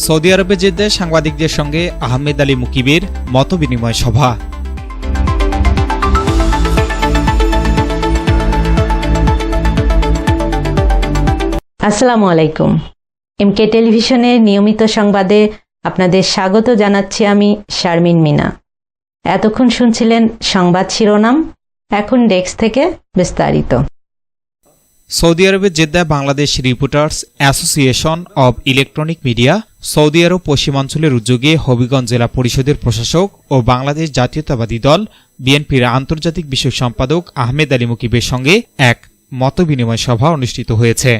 Saudi আরবে জেদ্দায় সাংবাদিকদের সঙ্গে আহমেদ আলী মুকিবের মতবিনিময় সভা। আসসালামু আলাইকুম। এমকে টেলিভিশনের নিয়মিত সংবাদে আপনাদের স্বাগত জানাচ্ছি আমি শারমিন মিনা। এতক্ষণ শুনছিলেন সংবাদ শিরোনাম, এখন ডেস্ক থেকে বিস্তারিত। সৌদি আরবের জেদ্দায় Bangladesh reporters association of electronic media, Saudi Arab পশ্চিমাঞ্চলের উদ্যোগে হবিগঞ্জ জেলা পরিষদের প্রশাসক ও বাংলাদেশ জাতীয়তাবাদী দল বিএনপির আন্তর্জাতিক বিষয়ক সম্পাদক আহমেদ আলী মুকিবের সঙ্গে এক মতবিনিময় সভা অনুষ্ঠিত হয়েছে।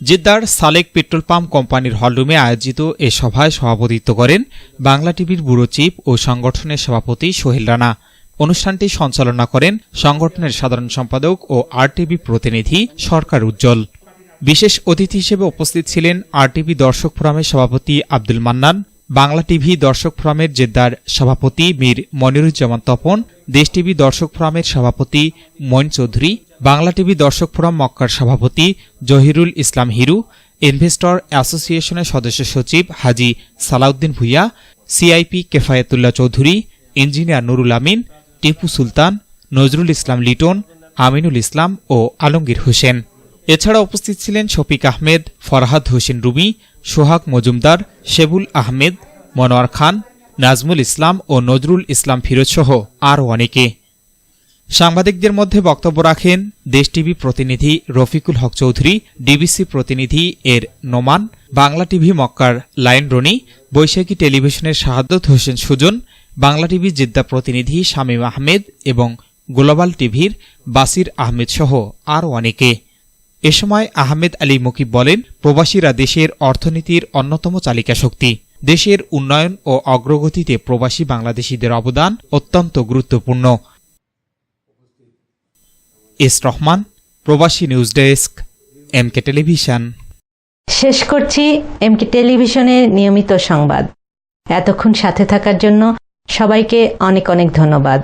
জেদ্দার সালেক পেট্রোল পাম্প কোম্পানির হলরুমে আয়োজিত এ সভায় সভাপতিত্ব করেন বাংলা টিভির ব্যুরো চিফ ও সংগঠনের সভাপতি সোহেল রানা। অনুষ্ঠানটি সঞ্চালনা করেন সংগঠনের সাধারণ সম্পাদক ও আরটিভি প্রতিনিধি সরকার উজ্জ্বল। বিশেষ অতিথি হিসেবে উপস্থিত ছিলেন আরটিভি দর্শক ফোরামের সভাপতি আব্দুল মান্নান, বাংলা টিভি দর্শক ফোরামের জেদ্দার সভাপতি মীর মনিরুজ্জামান তপন, দেশ টিভি দর্শক ফোরামের সভাপতি মঈন চৌধুরী, বাংলা টিভি দর্শক ফোরাম মক্কার সভাপতি জহিরুল ইসলাম হিরু, ইনভেস্টর অ্যাসোসিয়েশনের সদস্য সচিব হাজি সালাউদ্দিন ভুইয়া, সিআইপি কেফায়েতুল্লাহ চৌধুরী, ইঞ্জিনিয়ার নুরুল আমিন, টিপু সুলতান, নজরুল ইসলাম লিটন, আমিনুল ইসলাম ও আলমগীর হোসেন। এছাড়া উপস্থিত ছিলেন শফিক আহমেদ, ফরহাদ হোসেন রুমি, সোহাগ মজুমদার, শেবুল আহমেদ, মনোয়ার খান, নাজমুল ইসলাম ও নজরুল ইসলাম ফিরোজ সহ আরও অনেকে। সাংবাদিকদের মধ্যে বক্তব্য রাখেন দেশ টিভি প্রতিনিধি রফিকুল হক চৌধুরী, ডিবিসি প্রতিনিধি এর নোমান, বাংলা টিভি মক্কার লাইন রনি, বৈশাখী টেলিভিশনের শাহাদত হোসেন সুজন, বাংলা টিভি জেদ্দা প্রতিনিধি শামীম আহমেদ এবং গ্লোবাল টিভির বাসির আহমেদ সহ আরও অনেকে। এ সময় আহমেদ আলী মুকিব বলেন, প্রবাসীরা দেশের অর্থনীতির অন্যতম চালিকা শক্তি। দেশের উন্নয়ন ও অগ্রগতিতে প্রবাসী বাংলাদেশিদের অবদান অত্যন্ত গুরুত্বপূর্ণ। এস রহমান, প্রবাসী নিউজ ডেস্ক, এমকে টেলিভিশন। শেষ করছি এমকে টেলিভিশনের নিয়মিত সংবাদ। এতক্ষণ সাথে থাকার জন্য সবাইকে অনেক অনেক ধন্যবাদ।